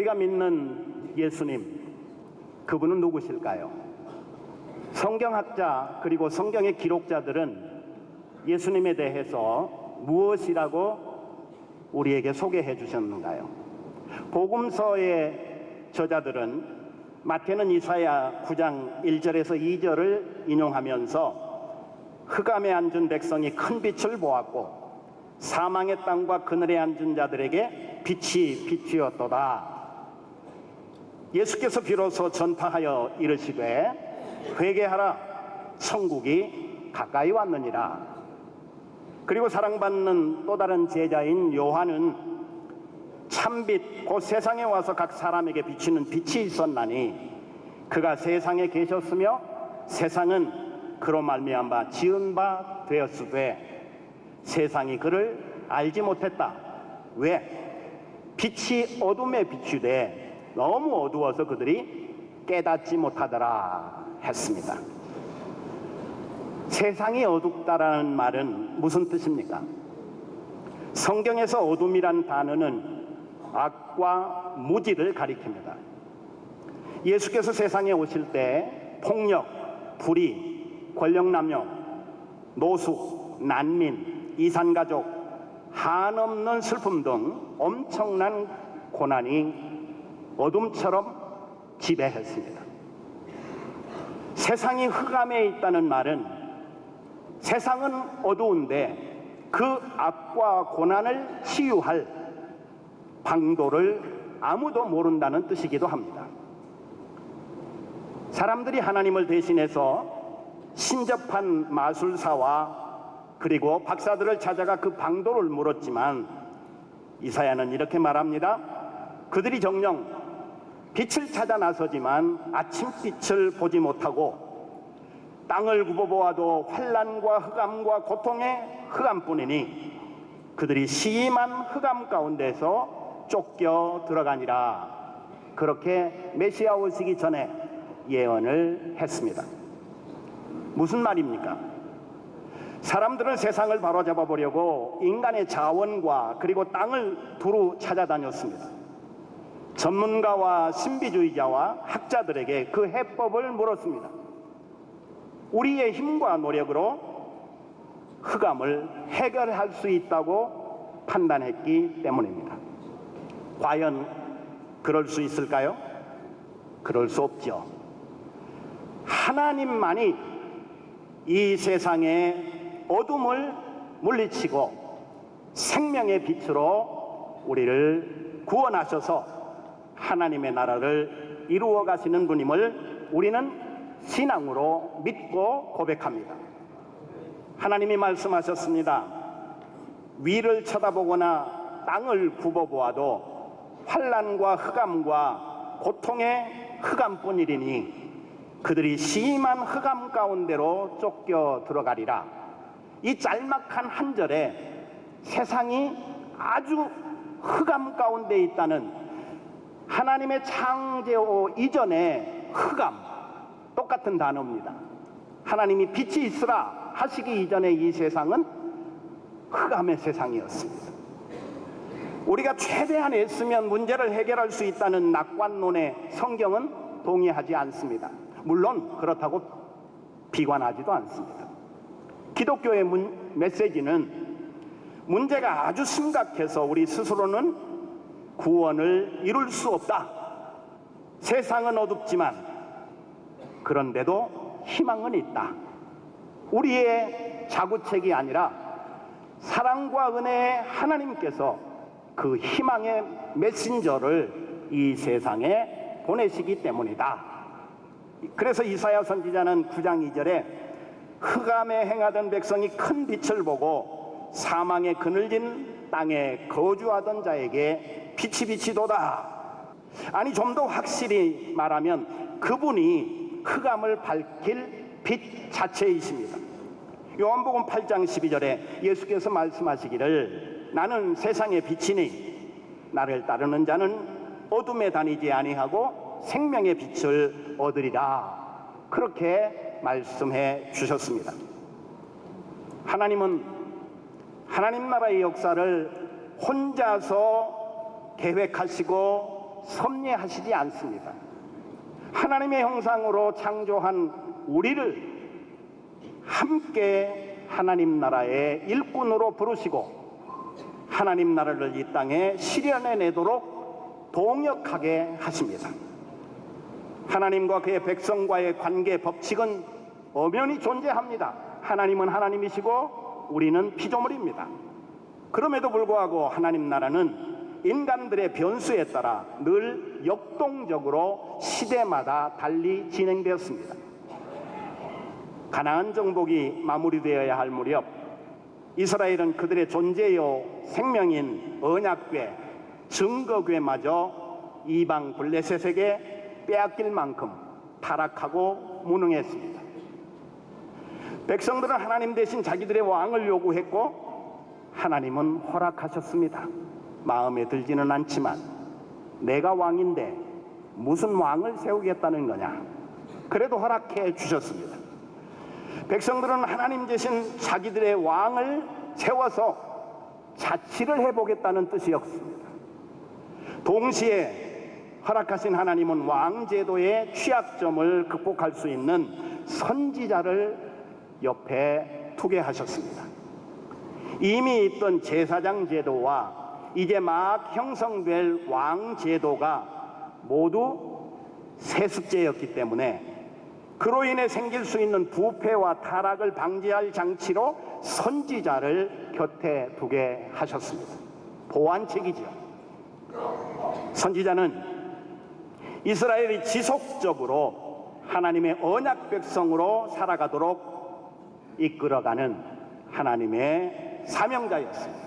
우리가 믿는 예수님, 그분은 누구실까요? 성경학자 그리고 성경의 기록자들은 예수님에 대해서 무엇이라고 우리에게 소개해 주셨는가요? 복음서의 저자들은 마태는 이사야 9장 1절에서 2절을 인용하면서 흑암에 앉은 백성이 큰 빛을 보았고 사망의 땅과 그늘에 앉은 자들에게 빛이 비추었도다. 예수께서 비로소 전파하여 이르시되 회개하라, 천국이 가까이 왔느니라. 그리고 사랑받는 또 다른 제자인 요한은 참빛 곧 세상에 와서 각 사람에게 비치는 빛이 있었나니 그가 세상에 계셨으며 세상은 그로 말미암아 지은 바 되었으되 세상이 그를 알지 못했다. 왜? 빛이 어둠에 비추되 너무 어두워서 그들이 깨닫지 못하더라 했습니다. 세상이 어둡다라는 말은 무슨 뜻입니까? 성경에서 어둠이란 단어는 악과 무지를 가리킵니다. 예수께서 세상에 오실 때 폭력, 불의, 권력남용, 노숙, 난민, 이산가족, 한없는 슬픔 등 엄청난 고난이 어둠처럼 지배했습니다. 세상이 흑암에 있다는 말은 세상은 어두운데 그 악과 고난을 치유할 방도를 아무도 모른다는 뜻이기도 합니다. 사람들이 하나님을 대신해서 신접한 마술사와 그리고 박사들을 찾아가 그 방도를 물었지만 이사야는 이렇게 말합니다. 그들이 정녕 빛을 찾아 나서지만 아침빛을 보지 못하고 땅을 굽어보아도 환난과 흑암과 고통의 흑암뿐이니 그들이 심한 흑암 가운데서 쫓겨 들어가니라. 그렇게 메시아 오시기 전에 예언을 했습니다. 무슨 말입니까? 사람들은 세상을 바로잡아 보려고 인간의 자원과 그리고 땅을 두루 찾아다녔습니다. 전문가와 신비주의자와 학자들에게 그 해법을 물었습니다. 우리의 힘과 노력으로 흑암을 해결할 수 있다고 판단했기 때문입니다. 과연 그럴 수 있을까요? 그럴 수 없죠. 하나님만이 이 세상의 어둠을 물리치고 생명의 빛으로 우리를 구원하셔서 하나님의 나라를 이루어 가시는 분임을 우리는 신앙으로 믿고 고백합니다. 하나님이 말씀하셨습니다. 위를 쳐다보거나 땅을 굽어보아도 환난과 흑암과 고통의 흑암뿐이리니 그들이 심한 흑암 가운데로 쫓겨 들어가리라. 이 짤막한 한 절에 세상이 아주 흑암 가운데 있다는 하나님의 창조 이전의 흑암, 똑같은 단어입니다. 하나님이 빛이 있으라 하시기 이전에 이 세상은 흑암의 세상이었습니다. 우리가 최대한 애쓰면 문제를 해결할 수 있다는 낙관론에 성경은 동의하지 않습니다. 물론 그렇다고 비관하지도 않습니다. 기독교의 메시지는 문제가 아주 심각해서 우리 스스로는 구원을 이룰 수 없다. 세상은 어둡지만 그런데도 희망은 있다. 우리의 자구책이 아니라 사랑과 은혜의 하나님께서 그 희망의 메신저를 이 세상에 보내시기 때문이다. 그래서 이사야 선지자는 9장 2절에 흑암에 행하던 백성이 큰 빛을 보고 사망에 그늘진 땅에 거주하던 자에게 빛이 비치도다. 아니 좀 더 확실히 말하면 그분이 흑암을 밝힐 빛 자체이십니다. 요한복음 8장 12절에 예수께서 말씀하시기를 나는 세상의 빛이니 나를 따르는 자는 어둠에 다니지 아니하고 생명의 빛을 얻으리라. 그렇게 말씀해 주셨습니다. 하나님은 하나님 나라의 역사를 혼자서 계획하시고 섭리하시지 않습니다. 하나님의 형상으로 창조한 우리를 함께 하나님 나라의 일꾼으로 부르시고 하나님 나라를 이 땅에 실현해 내도록 동역하게 하십니다. 하나님과 그의 백성과의 관계 법칙은 엄연히 존재합니다. 하나님은 하나님이시고 우리는 피조물입니다. 그럼에도 불구하고 하나님 나라는 인간들의 변수에 따라 늘 역동적으로 시대마다 달리 진행되었습니다. 가나안 정복이 마무리되어야 할 무렵 이스라엘은 그들의 존재요 생명인 언약궤, 증거궤마저 이방 블레셋에게 빼앗길 만큼 타락하고 무능했습니다. 백성들은 하나님 대신 자기들의 왕을 요구했고 하나님은 허락하셨습니다. 마음에 들지는 않지만 내가 왕인데 무슨 왕을 세우겠다는 거냐? 그래도 허락해 주셨습니다. 백성들은 하나님 대신 자기들의 왕을 세워서 자치를 해보겠다는 뜻이었습니다. 동시에 허락하신 하나님은 왕제도의 취약점을 극복할 수 있는 선지자를 옆에 두게 하셨습니다. 이미 있던 제사장 제도와 이제 막 형성될 왕제도가 모두 세습제였기 때문에 그로 인해 생길 수 있는 부패와 타락을 방지할 장치로 선지자를 곁에 두게 하셨습니다. 보완책이죠. 선지자는 이스라엘이 지속적으로 하나님의 언약 백성으로 살아가도록 이끌어가는 하나님의 사명자였습니다.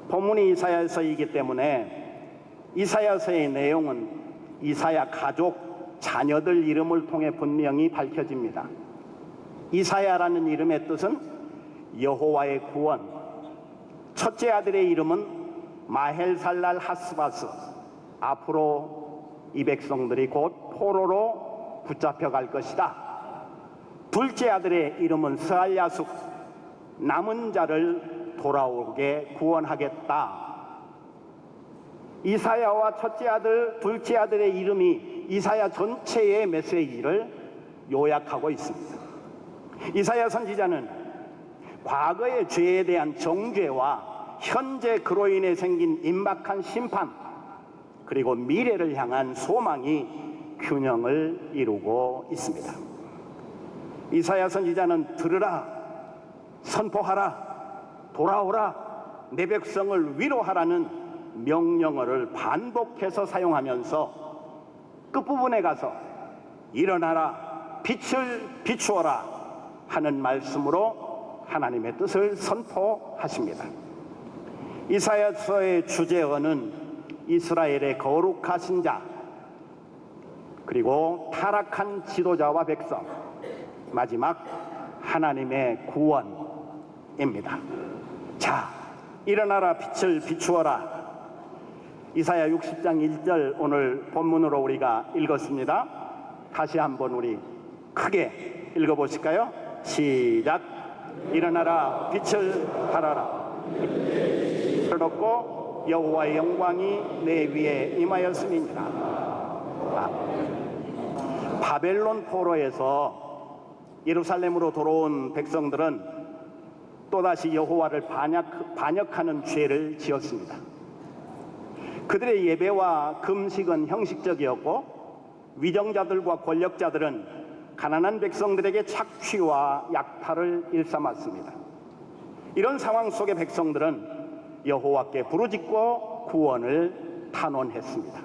본문이 이사야서이기 때문에 이사야서의 내용은 이사야 가족, 자녀들 이름을 통해 분명히 밝혀집니다. 이사야라는 이름의 뜻은 여호와의 구원, 첫째 아들의 이름은 마헬살랄 하스바스, 앞으로 이 백성들이 곧 포로로 붙잡혀갈 것이다. 둘째 아들의 이름은 스알야숙, 남은 자를 돌아오게 구원하겠다. 이사야와 첫째 아들, 둘째 아들의 이름이 이사야 전체의 메시지를 요약하고 있습니다. 이사야 선지자는 과거의 죄에 대한 정죄와 현재 그로 인해 생긴 임박한 심판, 그리고 미래를 향한 소망이 균형을 이루고 있습니다. 이사야 선지자는 들으라, 선포하라, 돌아오라, 내 백성을 위로하라는 명령어를 반복해서 사용하면서 끝부분에 가서 일어나라, 빛을 비추어라 하는 말씀으로 하나님의 뜻을 선포하십니다. 이사야서의 주제어는 이스라엘의 거룩하신 자, 그리고 타락한 지도자와 백성, 마지막 하나님의 구원입니다. 자, 일어나라, 빛을 비추어라. 이사야 60장 1절 오늘 본문으로 우리가 읽었습니다. 다시 한번 우리 크게 읽어보실까요? 시작. 일어나라, 빛을 발하라. 빛을 얻고 여호와의 영광이 내 위에 임하였음이니라. 바벨론 포로에서 예루살렘으로 돌아온 백성들은 또다시 여호와를 반역하는 죄를 지었습니다. 그들의 예배와 금식은 형식적이었고 위정자들과 권력자들은 가난한 백성들에게 착취와 약탈을 일삼았습니다. 이런 상황 속에 백성들은 여호와께 부르짖고 구원을 탄원했습니다.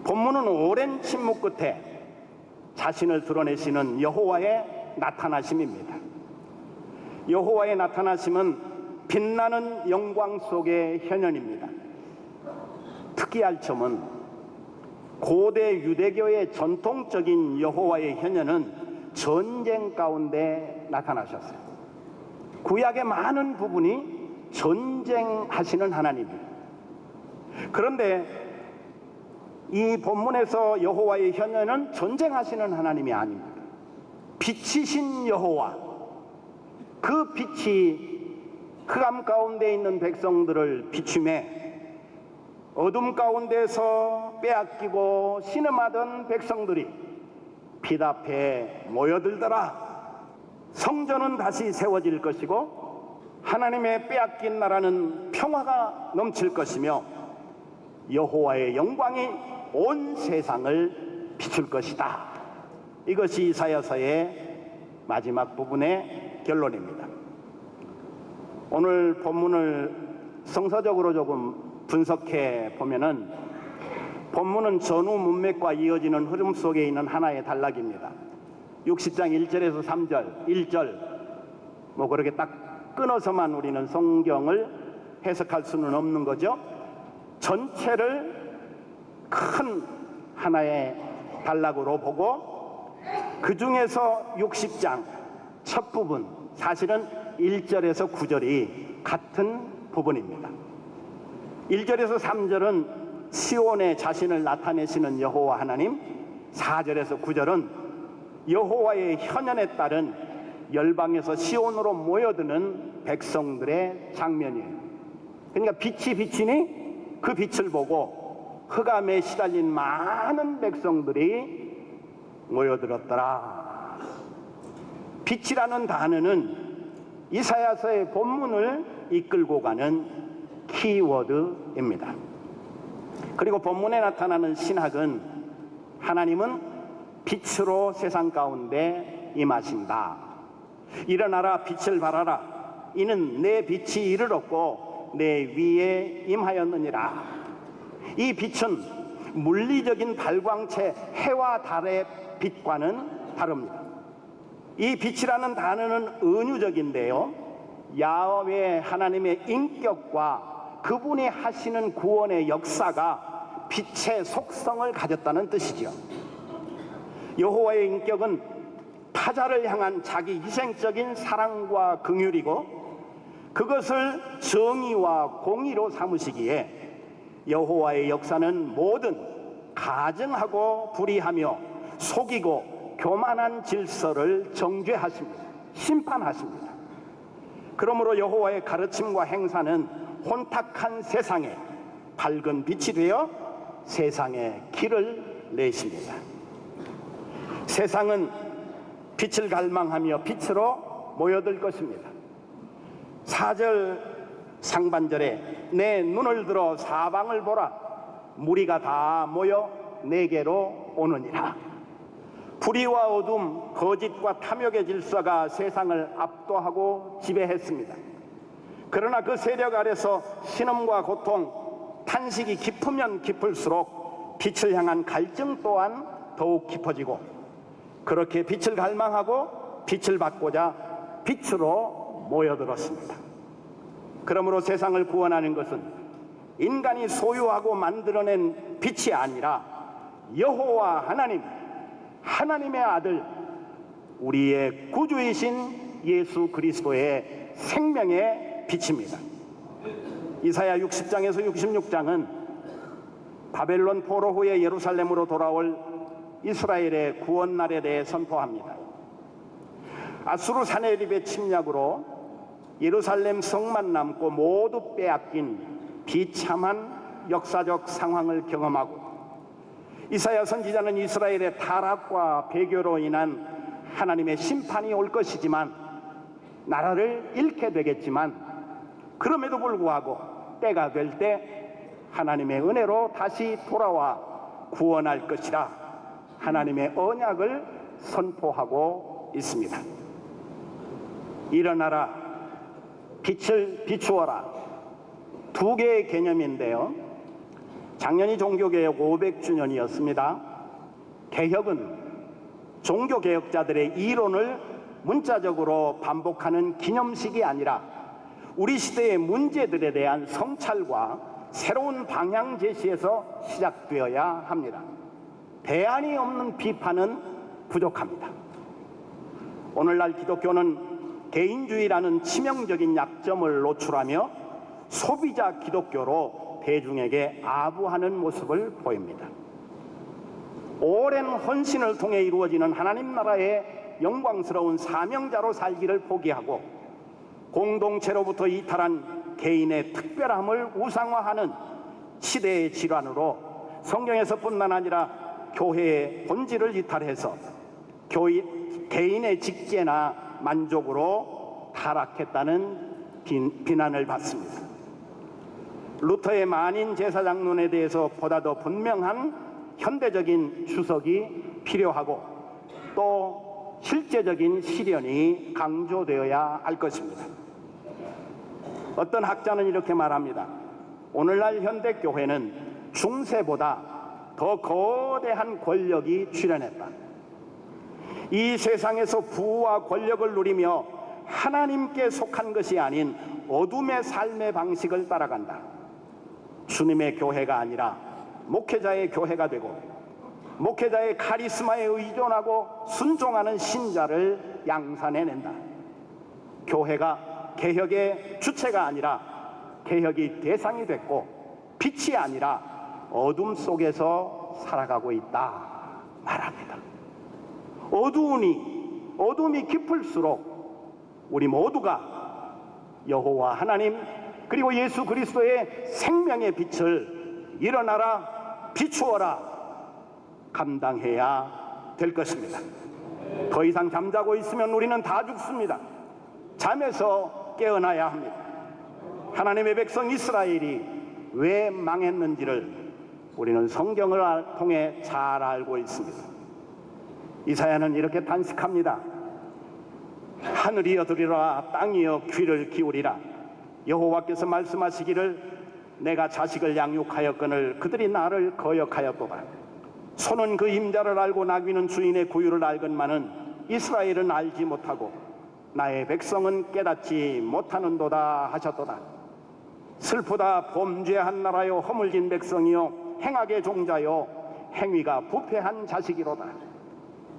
본문은 오랜 침묵 끝에 자신을 드러내시는 여호와의 나타나심입니다. 여호와의 나타나심은 빛나는 영광 속의 현현입니다. 특이할 점은 고대 유대교의 전통적인 여호와의 현현은 전쟁 가운데 나타나셨어요. 구약의 많은 부분이 전쟁하시는 하나님입니다. 그런데 이 본문에서 여호와의 현현은 전쟁하시는 하나님이 아닙니다. 빛이신 여호와, 그 빛이 흑암 가운데 있는 백성들을 비추매 어둠 가운데서 빼앗기고 신음하던 백성들이 빛 앞에 모여들더라. 성전은 다시 세워질 것이고 하나님의 빼앗긴 나라는 평화가 넘칠 것이며 여호와의 영광이 온 세상을 비출 것이다. 이것이 이사야서의 마지막 부분의 결론입니다. 오늘 본문을 성서적으로 조금 분석해 보면은 본문은 전후 문맥과 이어지는 흐름 속에 있는 하나의 단락입니다. 60장 1절에서 3절, 1절 뭐 그렇게 딱 끊어서만 우리는 성경을 해석할 수는 없는 거죠. 전체를 큰 하나의 단락으로 보고 그 중에서 60장 첫 부분, 사실은 1절에서 9절이 같은 부분입니다. 1절에서 3절은 시온에 자신을 나타내시는 여호와 하나님, 4절에서 9절은 여호와의 현연에 따른 열방에서 시온으로 모여드는 백성들의 장면이에요. 그러니까 빛이 비치니 그 빛을 보고 흑암에 시달린 많은 백성들이 모여들었더라. 빛이라는 단어는 이사야서의 본문을 이끌고 가는 키워드입니다. 그리고 본문에 나타나는 신학은 하나님은 빛으로 세상 가운데 임하신다. 일어나라 빛을 발하라. 이는 내 빛이 이르렀고 내 위에 임하였느니라. 이 빛은 물리적인 발광체 해와 달의 빛과는 다릅니다. 이 빛이라는 단어는 은유적인데요, 야훼 하나님의 인격과 그분이 하시는 구원의 역사가 빛의 속성을 가졌다는 뜻이죠. 여호와의 인격은 타자를 향한 자기 희생적인 사랑과 긍휼이고 그것을 정의와 공의로 삼으시기에 여호와의 역사는 모든 가증하고 불의하며 속이고 교만한 질서를 정죄하십니다. 심판하십니다. 그러므로 여호와의 가르침과 행사는 혼탁한 세상에 밝은 빛이 되어 세상에 길을 내십니다. 세상은 빛을 갈망하며 빛으로 모여들 것입니다. 4절 상반절에 내 눈을 들어 사방을 보라. 무리가 다 모여 내게로 오느니라. 불의와 어둠, 거짓과 탐욕의 질서가 세상을 압도하고 지배했습니다. 그러나 그 세력 아래서 신음과 고통, 탄식이 깊으면 깊을수록 빛을 향한 갈증 또한 더욱 깊어지고 그렇게 빛을 갈망하고 빛을 받고자 빛으로 모여들었습니다. 그러므로 세상을 구원하는 것은 인간이 소유하고 만들어낸 빛이 아니라 여호와 하나님, 하나님의 아들, 우리의 구주이신 예수 그리스도의 생명의 빛입니다. 이사야 60장에서 66장은 바벨론 포로 후에 예루살렘으로 돌아올 이스라엘의 구원날에 대해 선포합니다. 아수르 사네립의 침략으로 예루살렘 성만 남고 모두 빼앗긴 비참한 역사적 상황을 경험하고 이사야 선지자는 이스라엘의 타락과 배교로 인한 하나님의 심판이 올 것이지만 나라를 잃게 되겠지만 그럼에도 불구하고 때가 될 때 하나님의 은혜로 다시 돌아와 구원할 것이라 하나님의 언약을 선포하고 있습니다. 일어나라, 빛을 비추어라. 두 개의 개념인데요, 작년이 종교개혁 500주년이었습니다. 개혁은 종교개혁자들의 이론을 문자적으로 반복하는 기념식이 아니라 우리 시대의 문제들에 대한 성찰과 새로운 방향 제시에서 시작되어야 합니다. 대안이 없는 비판은 부족합니다. 오늘날 기독교는 개인주의라는 치명적인 약점을 노출하며 소비자 기독교로 대중에게 아부하는 모습을 보입니다. 오랜 헌신을 통해 이루어지는 하나님 나라의 영광스러운 사명자로 살기를 포기하고 공동체로부터 이탈한 개인의 특별함을 우상화하는 시대의 질환으로 성경에서뿐만 아니라 교회의 본질을 이탈해서 개인의 직계나 만족으로 타락했다는 비난을 받습니다. 루터의 만인 제사장론에 대해서 보다 더 분명한 현대적인 주석이 필요하고 또 실제적인 실현이 강조되어야 할 것입니다. 어떤 학자는 이렇게 말합니다. 오늘날 현대교회는 중세보다 더 거대한 권력이 출현했다. 이 세상에서 부와 권력을 누리며 하나님께 속한 것이 아닌 어둠의 삶의 방식을 따라간다. 주님의 교회가 아니라 목회자의 교회가 되고 목회자의 카리스마에 의존하고 순종하는 신자를 양산해낸다. 교회가 개혁의 주체가 아니라 개혁이 대상이 됐고 빛이 아니라 어둠 속에서 살아가고 있다 말합니다. 어둠이 깊을수록 우리 모두가 여호와 하나님 그리고 예수 그리스도의 생명의 빛을 일어나라 비추어라 감당해야 될 것입니다. 더 이상 잠자고 있으면 우리는 다 죽습니다. 잠에서 깨어나야 합니다. 하나님의 백성 이스라엘이 왜 망했는지를 우리는 성경을 통해 잘 알고 있습니다. 이사야는 이렇게 단식합니다. 하늘이여 들으라 땅이여 귀를 기울이라. 여호와께서 말씀하시기를 내가 자식을 양육하였거늘 그들이 나를 거역하였도다. 손은 그 임자를 알고 나귀는 주인의 구유를 알건만은 이스라엘은 알지 못하고 나의 백성은 깨닫지 못하는도다 하셨도다. 슬프다 범죄한 나라요 허물진 백성이요 행악의 종자요 행위가 부패한 자식이로다.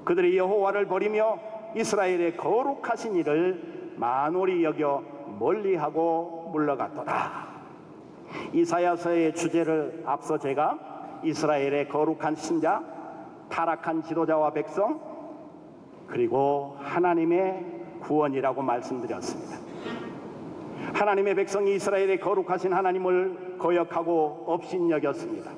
그들이 여호와를 버리며 이스라엘의 거룩하신 이를 만홀히 여겨 멀리하고 물러갔도다. 이사야서의 주제를 앞서 제가 이스라엘의 거룩한 신자, 타락한 지도자와 백성, 그리고 하나님의 구원이라고 말씀드렸습니다. 하나님의 백성이 이스라엘의 거룩하신 하나님을 거역하고 업신여겼습니다.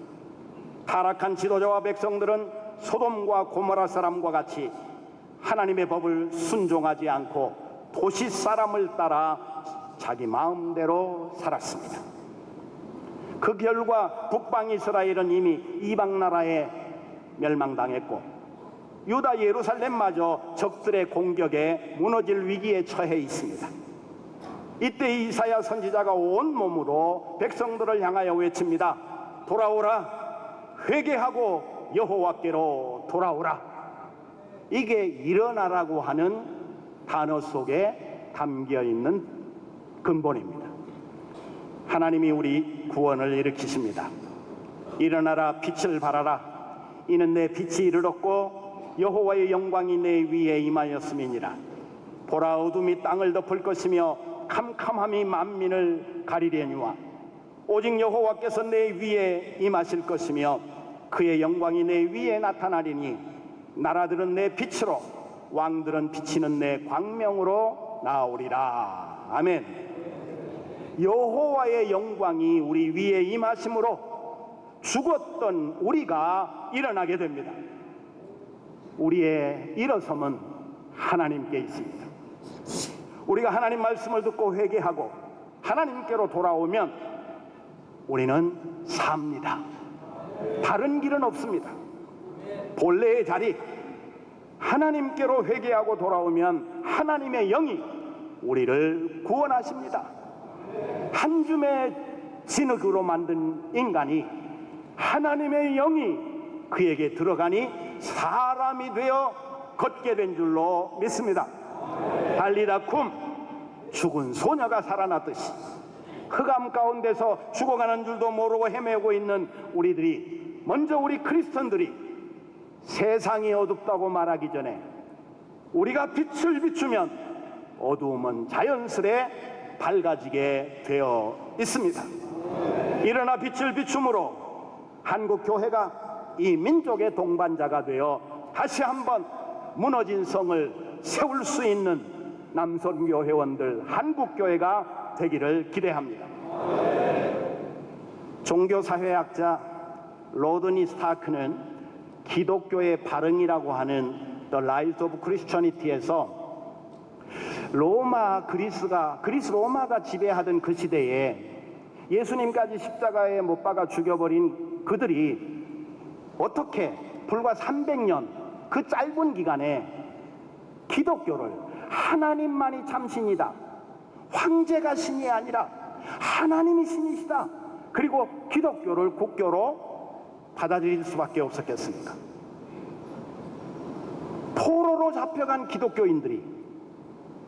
타락한 지도자와 백성들은 소돔과 고모라 사람과 같이 하나님의 법을 순종하지 않고 도시 사람을 따라 자기 마음대로 살았습니다. 그 결과 북방 이스라엘은 이미 이방 나라에 멸망당했고 유다 예루살렘마저 적들의 공격에 무너질 위기에 처해 있습니다. 이때 이사야 선지자가 온 몸으로 백성들을 향하여 외칩니다. 돌아오라. 회개하고 여호와께로 돌아오라. 이게 일어나라고 하는 단어 속에 담겨있는 근본입니다. 하나님이 우리 구원을 일으키십니다. 일어나라 빛을 발하라. 이는 내 빛이 이르렀고 여호와의 영광이 내 위에 임하였음이니라. 보라 어둠이 땅을 덮을 것이며 캄캄함이 만민을 가리려니와 오직 여호와께서 내 위에 임하실 것이며 그의 영광이 내 위에 나타나리니 나라들은 내 빛으로 왕들은 비치는 내 광명으로 나오리라. 아멘. 여호와의 영광이 우리 위에 임하심으로 죽었던 우리가 일어나게 됩니다. 우리의 일어섬은 하나님께 있습니다. 우리가 하나님 말씀을 듣고 회개하고 하나님께로 돌아오면 우리는 삽니다. 다른 길은 없습니다. 본래의 자리, 하나님께로 회개하고 돌아오면 하나님의 영이 우리를 구원하십니다. 한 줌의 진흙으로 만든 인간이 하나님의 영이 그에게 들어가니 사람이 되어 걷게 된 줄로 믿습니다. 달리다 쿰, 죽은 소녀가 살아났듯이 흑암 가운데서 죽어가는 줄도 모르고 헤매고 있는 우리들이, 먼저 우리 크리스천들이 세상이 어둡다고 말하기 전에 우리가 빛을 비추면 어두움은 자연스레 밝아지게 되어 있습니다. 일어나 빛을 비춤으로 한국 교회가 이 민족의 동반자가 되어 다시 한번 무너진 성을 세울 수 있는 남선교 회원들 한국 교회가 되기를 기대합니다. 종교사회학자 로드니 스타크는 기독교의 발흥이라고 하는 The Rise of Christianity에서 그리스 로마가 지배하던 그 시대에 예수님까지 십자가에 못 박아 죽여버린 그들이 어떻게 불과 300년 그 짧은 기간에 기독교를 하나님만이 참신이다, 황제가 신이 아니라 하나님이 신이시다, 그리고 기독교를 국교로 받아들일 수밖에 없었겠습니까? 포로로 잡혀간 기독교인들이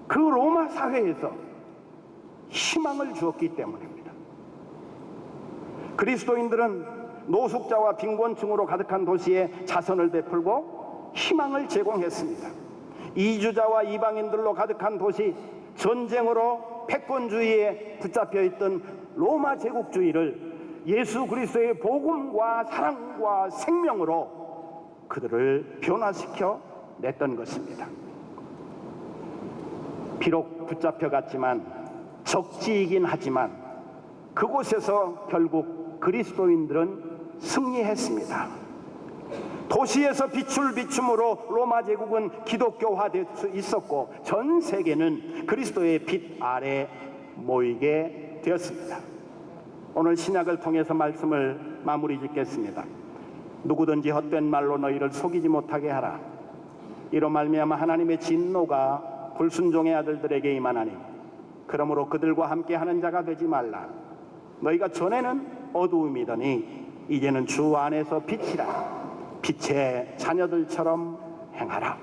그 로마 사회에서 희망을 주었기 때문입니다. 그리스도인들은 노숙자와 빈곤층으로 가득한 도시에 자선을 베풀고 희망을 제공했습니다. 이주자와 이방인들로 가득한 도시, 전쟁으로 패권주의에 붙잡혀 있던 로마 제국주의를 예수 그리스도의 복음과 사랑과 생명으로 그들을 변화시켜 냈던 것입니다. 비록 붙잡혀갔지만, 적지이긴 하지만 그곳에서 결국 그리스도인들은 승리했습니다. 도시에서 빛을 비춤으로 로마 제국은 기독교화될 수 있었고 전 세계는 그리스도의 빛 아래 모이게 되었습니다. 오늘 신약을 통해서 말씀을 마무리 짓겠습니다. 누구든지 헛된 말로 너희를 속이지 못하게 하라. 이로 말미암아 하나님의 진노가 불순종의 아들들에게 임하나니 그러므로 그들과 함께하는 자가 되지 말라. 너희가 전에는 어두움이더니 이제는 주 안에서 빛이라. 빛의 자녀들처럼 행하라.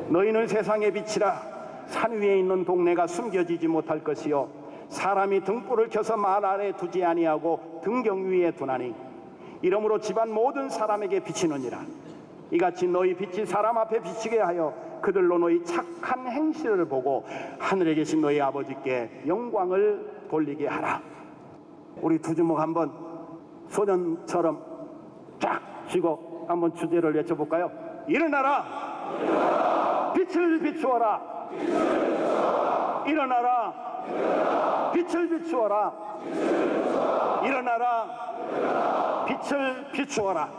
너희는 세상의 빛이라. 산 위에 있는 동네가 숨겨지지 못할 것이요 사람이 등불을 켜서 말 아래 두지 아니하고 등경 위에 두나니 이러므로 집안 모든 사람에게 비치느니라. 이같이 너희 빛이 사람 앞에 비치게 하여 그들로 너희 착한 행실을 보고 하늘에 계신 너희 아버지께 영광을 돌리게 하라. 우리 두 주먹 한번 소년처럼 쫙 쥐고 한번 주제를 외쳐볼까요? 일어나라, 빛을 비추어라. 일어나라, 빛을 비추어라. 일어나라, 빛을 비추어라.